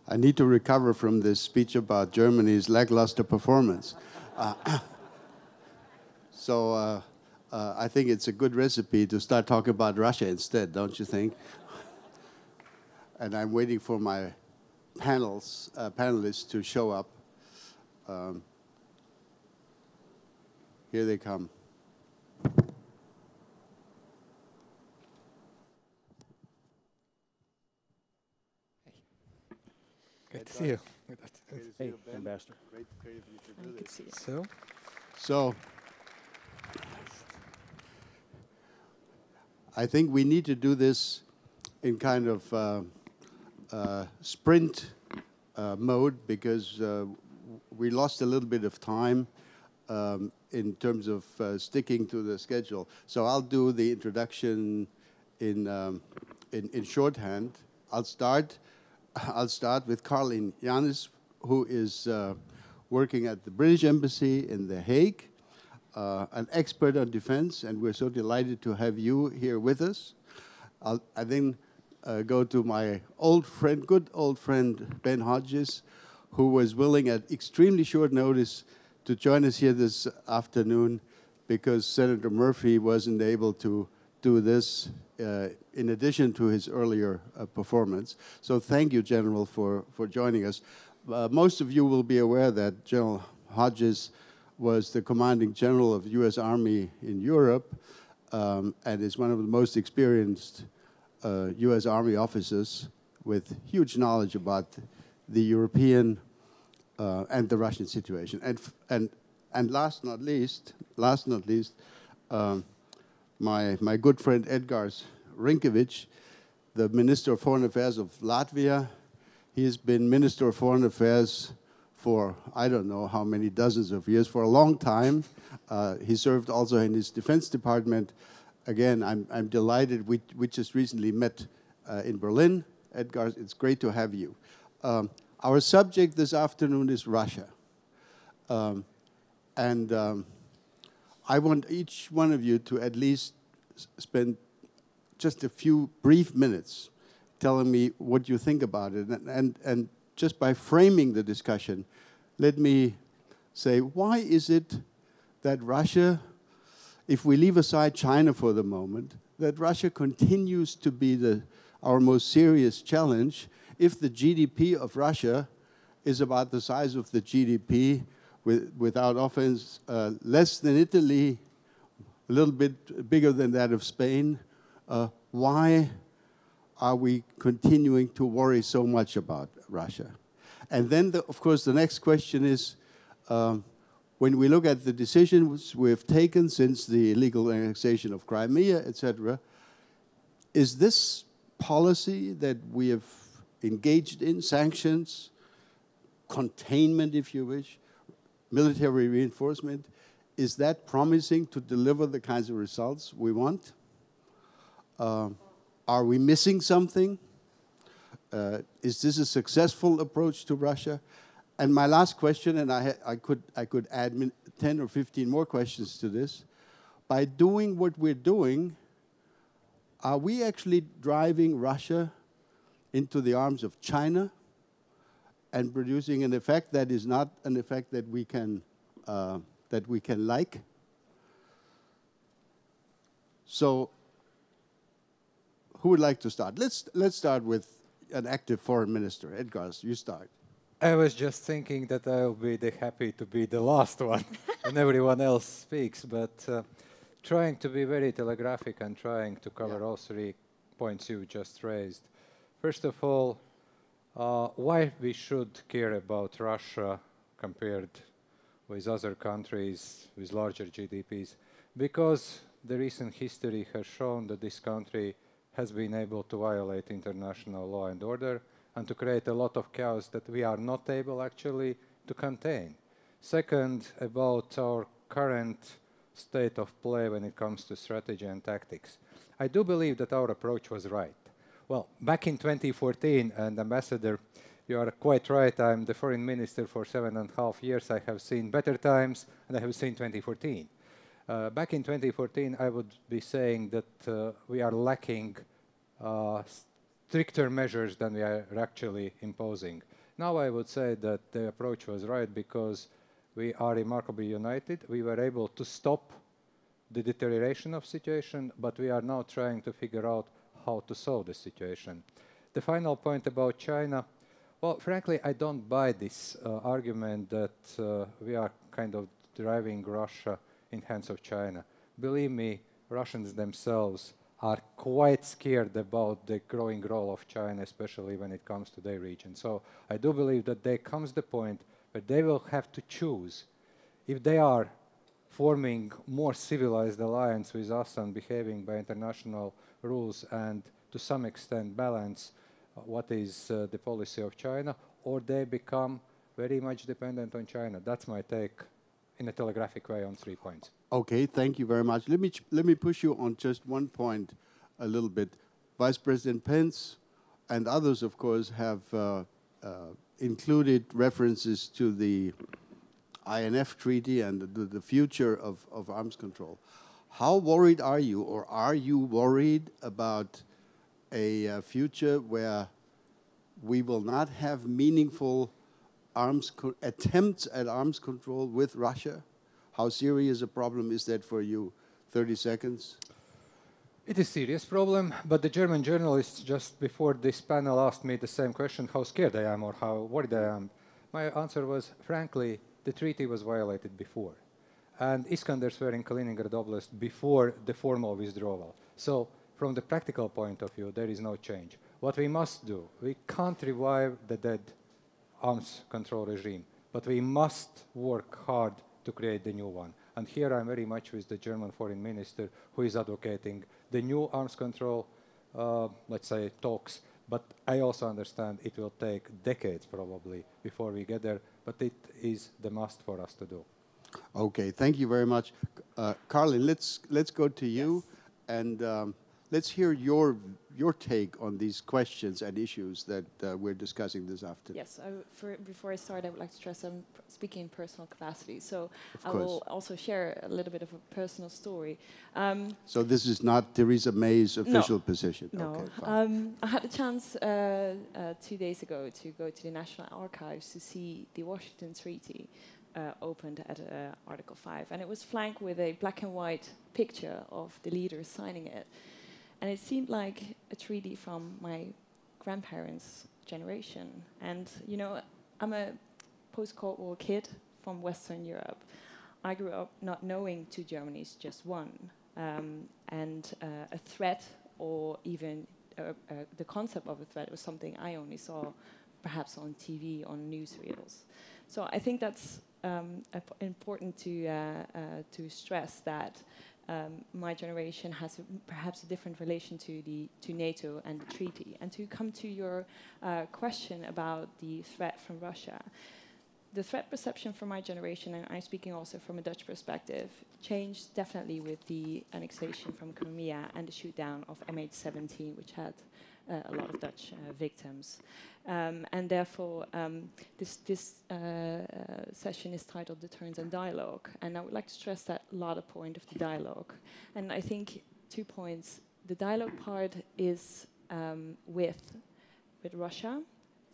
I need to recover from this speech about Germany's lackluster performance. So I think it's a good recipe to start talking about Russia instead, don't you think? And I'm waiting for my panelists to show up. Here they come. Good to see you. Hey, Ambassador. Great of you to do this. So, I think we need to do this in kind of sprint mode because we lost a little bit of time in terms of sticking to the schedule. So I'll do the introduction in shorthand. I'll start with Karlijn, who is working at the British Embassy in The Hague, an expert on defense, and we're so delighted to have you here with us. I then go to my good old friend, Ben Hodges, who was willing at extremely short notice to join us here this afternoon because Senator Murphy wasn't able to do this in addition to his earlier performance. So thank you, General, for joining us. Most of you will be aware that General Hodges was the commanding general of the U.S. Army in Europe and is one of the most experienced U.S. Army officers with huge knowledge about the European and the Russian situation. And last not least, my good friend Edgars Rinkēvičs, the Minister of Foreign Affairs of Latvia. He has been Minister of Foreign Affairs for I don't know how many dozens of years, for a long time. He served also in his Defense Department. Again, I'm delighted. We just recently met in Berlin. Edgars, it's great to have you. Our subject this afternoon is Russia. I want each one of you to at least spend just a few brief minutes telling me what you think about it. And just by framing the discussion, let me say, why is it that Russia, if we leave aside China for the moment, that Russia continues to be our most serious challenge if the GDP of Russia is about the size of the GDP, without offense, less than Italy, a little bit bigger than that of Spain? Why are we continuing to worry so much about Russia? And then, of course, the next question is, when we look at the decisions we've taken since the illegal annexation of Crimea, etc., is this policy that we have engaged in, sanctions, containment, if you wish, military reinforcement, is that promising to deliver the kinds of results we want? Are we missing something? Is this a successful approach to Russia? And my last question, and I could add 10 or 15 more questions to this, by doing what we're doing, are we actually driving Russia into the arms of China and producing an effect that is not an effect that we can like? So, who would like to start? Let's start with an active foreign minister. Edgars, you start. I was just thinking that I'll be happy to be the last one when everyone else speaks, but trying to be very telegraphic and trying to cover all 3 points you just raised. First of all, why we should care about Russia compared with other countries with larger GDPs? Because the recent history has shown that this country has been able to violate international law and order and to create a lot of chaos that we are not able actually to contain. Second, about our current state of play when it comes to strategy and tactics. I do believe that our approach was right. Well, back in 2014, and Ambassador, you are quite right, I'm the foreign minister for 7.5 years. I have seen better times, and I have seen 2014. Back in 2014, I would be saying that we are lacking stricter measures than we are actually imposing. Now I would say that the approach was right because we are remarkably united. We were able to stop the deterioration of situation, but we are now trying to figure out how to solve the situation. The final point about China, well, frankly, I don't buy this argument that we are kind of driving Russia in hands of China. Believe me, Russians themselves are quite scared about the growing role of China, especially when it comes to their region. So I do believe that there comes the point where they will have to choose if they are forming more civilized alliance with us and behaving by international rules and to some extent balance what is the policy of China, or they become very much dependent on China. That's my take in a telegraphic way on 3 points. Okay, thank you very much. Let me push you on just one point a little bit. Vice President Pence and others, of course, have included references to the INF treaty and the future of arms control. How worried are you, or are you worried about a future where we will not have meaningful attempts at arms control with Russia? How serious a problem is that for you? 30 seconds. It is a serious problem, but the German journalists just before this panel asked me the same question, how scared I am or how worried I am. My answer was, frankly, the treaty was violated before. And Iskanders were in Kaliningrad Oblast before the formal withdrawal. So from the practical point of view, there is no change. What we must do, we can't revive the dead arms control regime, but we must work hard to create the new one. And here I'm very much with the German foreign minister who is advocating the new arms control, let's say, talks. But I also understand it will take decades probably before we get there, but it is the must for us to do. Okay, thank you very much. Karlijn, let's go to you, yes. And let's hear your take on these questions and issues that we're discussing this afternoon. Yes, before I start, I would like to stress I'm speaking in personal capacity. So I will also share a little bit of a personal story. So this is not Theresa May's official position? No. Okay, I had a chance 2 days ago to go to the National Archives to see the Washington Treaty opened at Article 5. And it was flanked with a black and white picture of the leaders signing it. And it seemed like a treaty from my grandparents' generation. And, you know, I'm a post-Cold War kid from Western Europe. I grew up not knowing two Germanys, just one. And a threat, or even the concept of a threat, was something I only saw perhaps on TV, on newsreels. So I think that's important to stress that my generation has perhaps a different relation to NATO and the treaty. And to come to your question about the threat from Russia, the threat perception for my generation, and I'm speaking also from a Dutch perspective, changed definitely with the annexation from Crimea and the shoot down of MH17, which had a lot of Dutch victims. And therefore, this session is titled Deterrence and Dialogue. And I would like to stress that latter point of the dialogue. And I think 2 points. The dialogue part is with Russia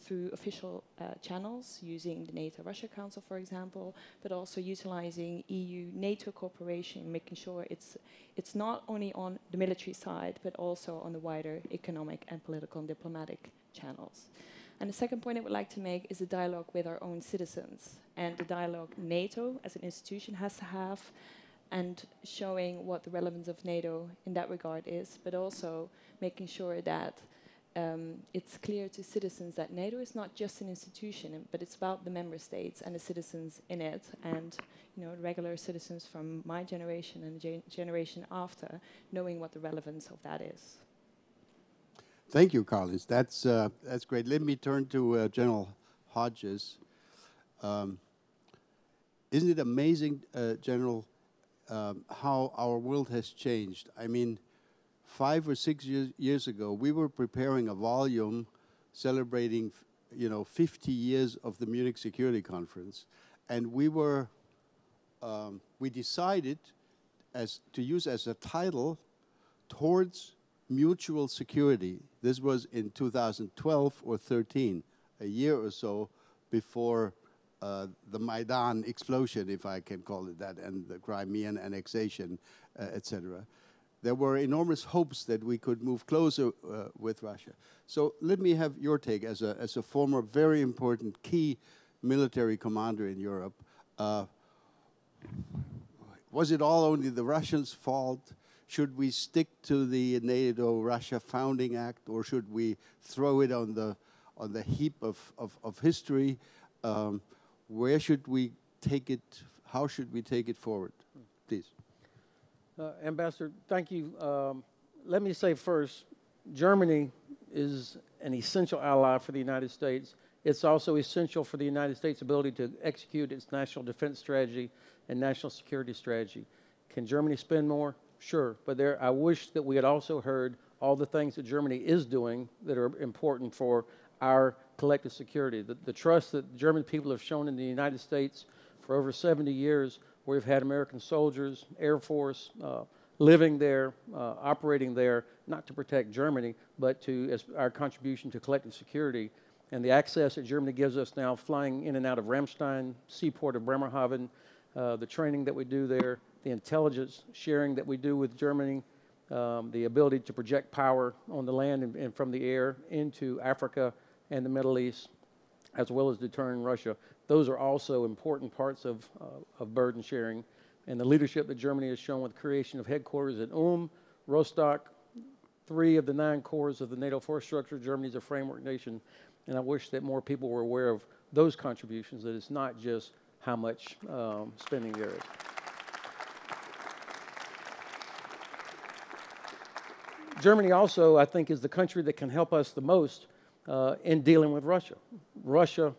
through official channels, using the NATO-Russia Council, for example, but also utilizing EU-NATO cooperation, making sure it's not only on the military side, but also on the wider economic and political and diplomatic channels. And the second point I would like to make is the dialogue with our own citizens, and the dialogue NATO as an institution has to have, and showing what the relevance of NATO in that regard is, but also making sure that it's clear to citizens that NATO is not just an institution, but it's about the member states and the citizens in it, and regular citizens from my generation and the generation after, knowing what the relevance of that is. Thank you, Karlijn. That's great. Let me turn to General Hodges. Isn't it amazing, General, how our world has changed? I mean, 5 or 6 years ago, we were preparing a volume celebrating, 50 years of the Munich Security Conference, and we decided to use as a title, Towards Mutual Security. This was in 2012 or 13, a year or so before the Maidan explosion, if I can call it that, and the Crimean annexation, etc. There were enormous hopes that we could move closer with Russia. So let me have your take as a former very important key military commander in Europe. Was it all only the Russians' fault? Should we stick to the NATO-Russia Founding Act, or should we throw it on the heap of history? Where should we take it? How should we take it forward? Please. Ambassador, thank you. Let me say first, Germany is an essential ally for the United States. It's also essential for the United States' ability to execute its national defense strategy and national security strategy. Can Germany spend more? Sure, but I wish that we had also heard all the things that Germany is doing that are important for our collective security. The trust that the German people have shown in the United States for over 70 years, where we've had American soldiers, Air Force, living there, operating there, not to protect Germany, but as our contribution to collective security. And the access that Germany gives us now, flying in and out of Ramstein, seaport of Bremerhaven, the training that we do there, the intelligence sharing that we do with Germany, the ability to project power on the land and from the air into Africa and the Middle East, as well as deterring Russia. Those are also important parts of burden sharing. And the leadership that Germany has shown with the creation of headquarters at Rostock, 3 of the 9 cores of the NATO force structure. Germany is a framework nation. And I wish that more people were aware of those contributions, that it's not just how much spending there is. Germany also, I think, is the country that can help us the most in dealing with Russia. Russia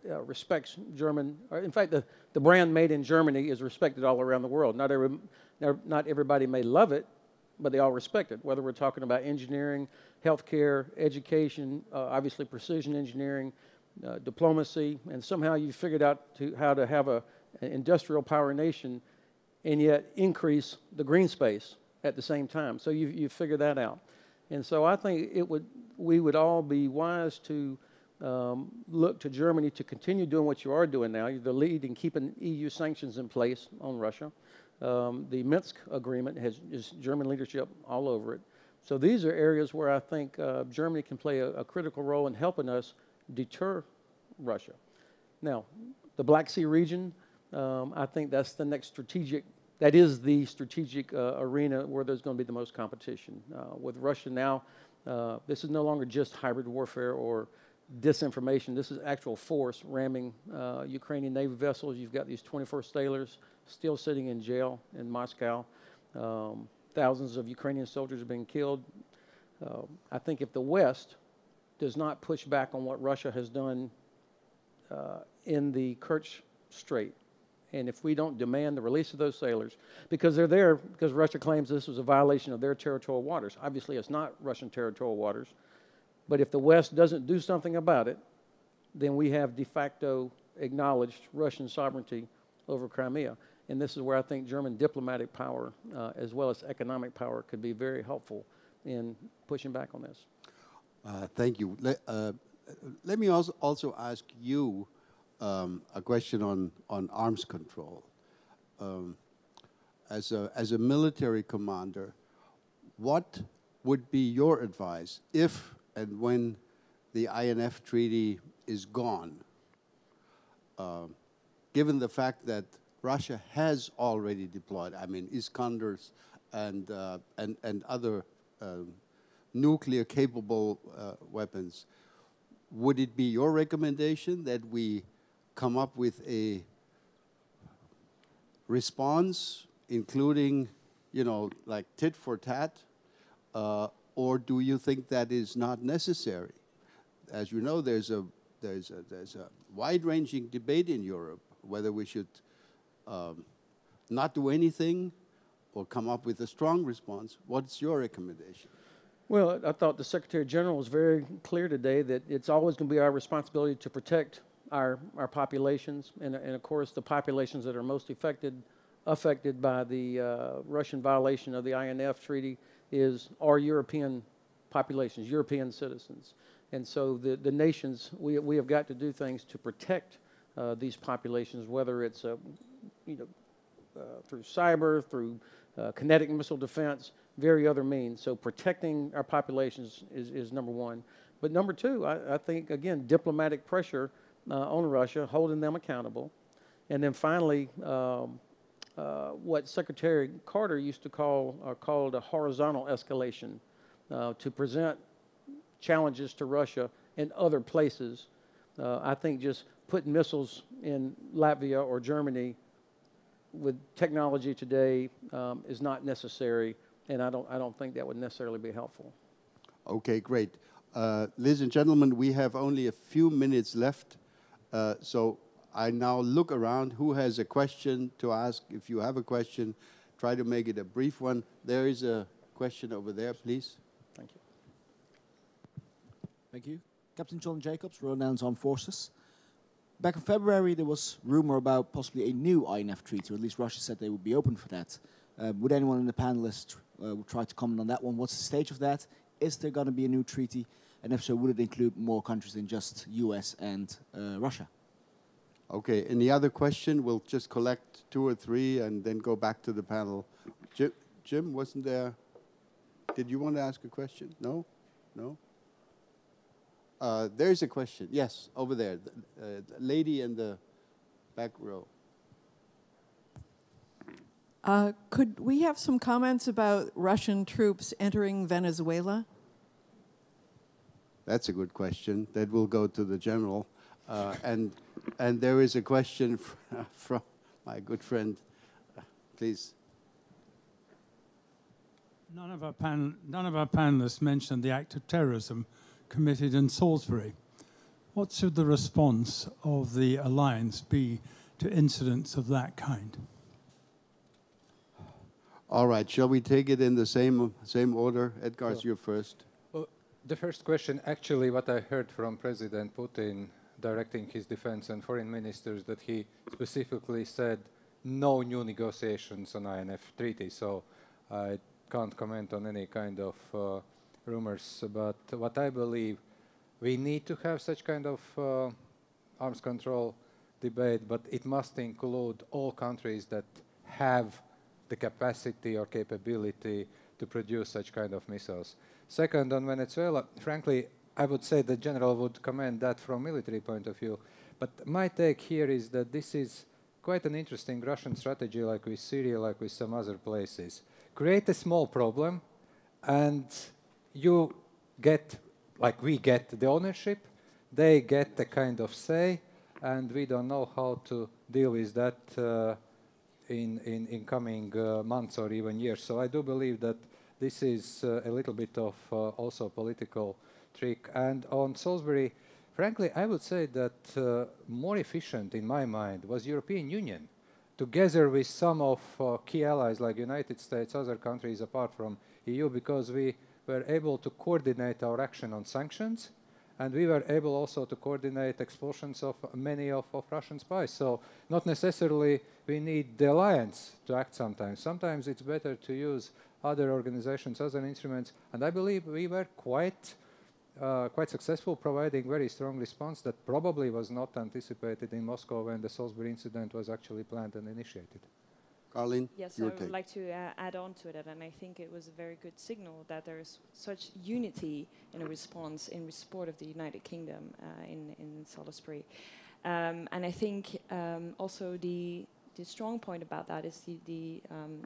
respects German, or in fact, the brand made in Germany is respected all around the world. Not everybody may love it, but they all respect it, whether we're talking about engineering, healthcare, education, obviously precision engineering, diplomacy, and somehow you figured out how to have an industrial power nation and yet increase the green space at the same time. So you figure that out. And so I think we would all be wise to look to Germany to continue doing what you are doing now. You're the lead in keeping EU sanctions in place on Russia. The Minsk agreement is German leadership all over it. So these are areas where I think Germany can play a critical role in helping us deter Russia. Now, the Black Sea region, I think that's the next strategic, that is the strategic arena where there's going to be the most competition. With Russia now, this is no longer just hybrid warfare or disinformation. This is actual force ramming Ukrainian Navy vessels. You've got these 21st sailors still sitting in jail in Moscow. Thousands of Ukrainian soldiers have been killed. I think if the West does not push back on what Russia has done in the Kerch Strait, and if we don't demand the release of those sailors, because they're there because Russia claims this was a violation of their territorial waters. Obviously, it's not Russian territorial waters. But if the West doesn't do something about it, then we have de facto acknowledged Russian sovereignty over Crimea. And this is where I think German diplomatic power, as well as economic power, could be very helpful in pushing back on this. Thank you. Let me also ask you a question on arms control. As a military commander, what would be your advice if and when the INF treaty is gone, given the fact that Russia has already deployed, I mean, Ischingers and other nuclear-capable weapons? Would it be your recommendation that we come up with a response, including, like tit for tat, or do you think that is not necessary? As you know, there's a wide-ranging debate in Europe whether we should not do anything or come up with a strong response. What's your recommendation? Well, I thought the Secretary General was very clear today that it's always going to be our responsibility to protect our populations, and of course the populations that are most affected by the Russian violation of the INF treaty are European populations, European citizens. And so the nations, we have got to do things to protect these populations, whether it's through cyber, through kinetic missile defense, very other means. So protecting our populations is number one. But number two, I think, again, diplomatic pressure on Russia, holding them accountable. And then finally, what Secretary Carter used to called a horizontal escalation, to present challenges to Russia in other places. I think just putting missiles in Latvia or Germany with technology today is not necessary, and I don't think that would necessarily be helpful. Okay, great. Ladies and gentlemen, we have only a few minutes left, so I now look around. Who has a question to ask? If you have a question, try to make it a brief one. There is a question over there, please. Thank you. Thank you. Captain John Jacobs, Royal Netherlands Armed Forces. Back in February, there was rumor about possibly a new INF treaty, or at least Russia said they would be open for that. Would anyone in the panelists try to comment on that one? What's the stage of that? Is there going to be a new treaty? And if so, would it include more countries than just US and Russia? Okay, any other question? We'll just collect 2 or 3 and then go back to the panel. Jim, wasn't there? Did you want to ask a question? No? No? There's a question. Yes, over there. The lady in the back row. Could we have some comments about Russian troops entering Venezuela? That's a good question. That will go to the general. And there is a question from my good friend. Please. None of our panelists mentioned the act of terrorism committed in Salisbury. What should the response of the alliance be to incidents of that kind? All right, shall we take it in the same order? Edgars, you're first. Well, the first question, actually, what I heard from President Putin directing his defense and foreign ministers, that he specifically said no new negotiations on INF treaty. So I can't comment on any kind of rumors. But what I believe, we need to have such kind of arms control debate, but it must include all countries that have the capacity or capability to produce such kind of missiles. Second, on Venezuela, frankly, I would say the general would commend that from military point of view. But my take here is that this is quite an interesting Russian strategy, like with Syria, like with some other places. Create a small problem, and you get, like we get the ownership, they get the kind of say, and we don't know how to deal with that in coming months or even years. So I do believe that this is a little bit of also political trick. And on Salisbury, frankly, I would say that more efficient in my mind was European Union, together with some of key allies like United States, other countries apart from EU, because we were able to coordinate our action on sanctions, and we were able also to coordinate expulsions of many of Russian spies. So not necessarily we need the alliance to act sometimes. Sometimes it's better to use other organizations, other instruments, and I believe we were quite successful, providing very strong response that probably was not anticipated in Moscow when the Salisbury incident was actually planned and initiated. Karlijn, yes, I would like to add on to that, and I think it was a very good signal that there is such unity in a response in support of the United Kingdom in Salisbury. And I think also the strong point about that is the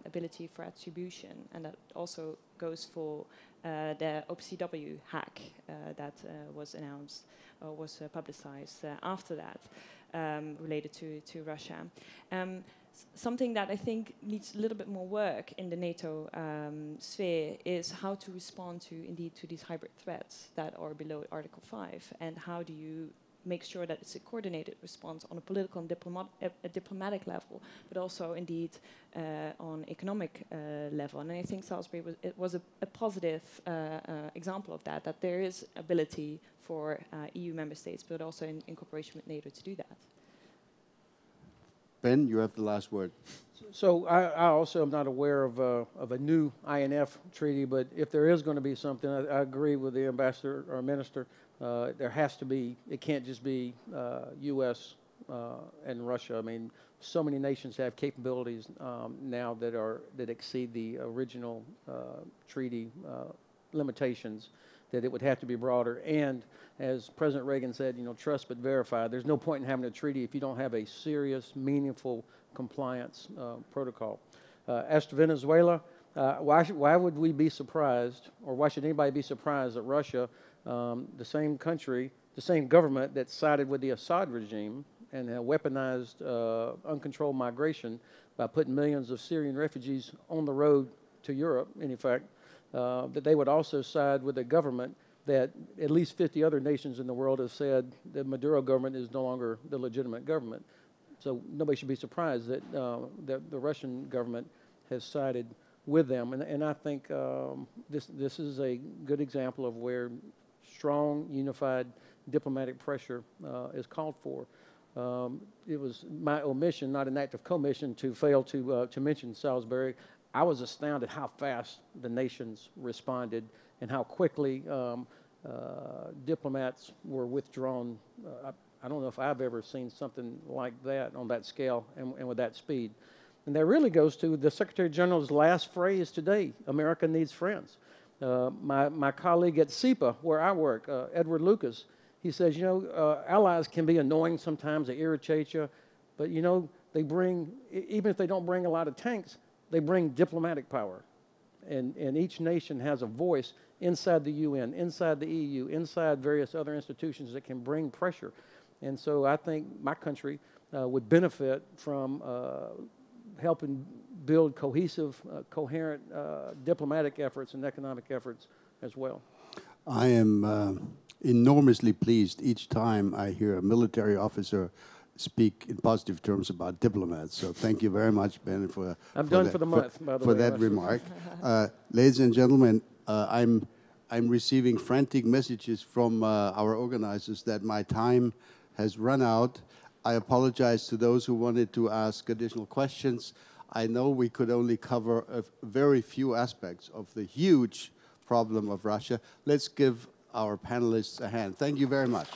ability for attribution, and that also goes for the OPCW hack that was announced or was publicized after that, related to Russia. Something that I think needs a little bit more work in the NATO sphere is how to respond to these hybrid threats that are below Article 5, and how do you make sure that it's a coordinated response on a political and diplomatic level, but also indeed on economic level. And I think Salisbury was a positive example of that there is ability for EU member states, but also in cooperation with NATO to do that. Ben, you have the last word. So I also am not aware of a new INF treaty, but if there is going to be something, I agree with the ambassador or minister. There has to be. It can't just be U.S. And Russia. I mean, so many nations have capabilities now that exceed the original treaty limitations, that it would have to be broader. And as President Reagan said, you know, trust but verify. There's no point in having a treaty if you don't have a serious, meaningful compliance protocol. As to Venezuela, why would we be surprised, or why should anybody be surprised that Russia, the same country, the same government that sided with the Assad regime and weaponized uncontrolled migration by putting millions of Syrian refugees on the road to Europe, in fact, that they would also side with a government that at least 50 other nations in the world have said the Maduro government is no longer the legitimate government. So nobody should be surprised that, that the Russian government has sided with them. And I think this is a good example of where strong, unified diplomatic pressure is called for. It was my omission, not an act of commission, to fail to mention Salisbury. I was astounded how fast the nations responded and how quickly diplomats were withdrawn. I don't know if I've ever seen something like that on that scale and with that speed. And that really goes to the Secretary General's last phrase today: America needs friends. My colleague at SEPA, where I work, Edward Lucas, he says, you know, allies can be annoying sometimes, they irritate you, but you know, they bring, even if they don't bring a lot of tanks, they bring diplomatic power. And each nation has a voice inside the UN, inside the EU, inside various other institutions that can bring pressure. And so I think my country would benefit from helping build cohesive, coherent diplomatic efforts and economic efforts as well. I am enormously pleased each time I hear a military officer speak in positive terms about diplomats. So thank you very much, Ben, for I'm done for the month, by the way. For that remark. Ladies and gentlemen, I'm receiving frantic messages from our organizers that my time has run out. I apologize to those who wanted to ask additional questions. I know we could only cover a very few aspects of the huge problem of Russia. Let's give our panelists a hand. Thank you very much.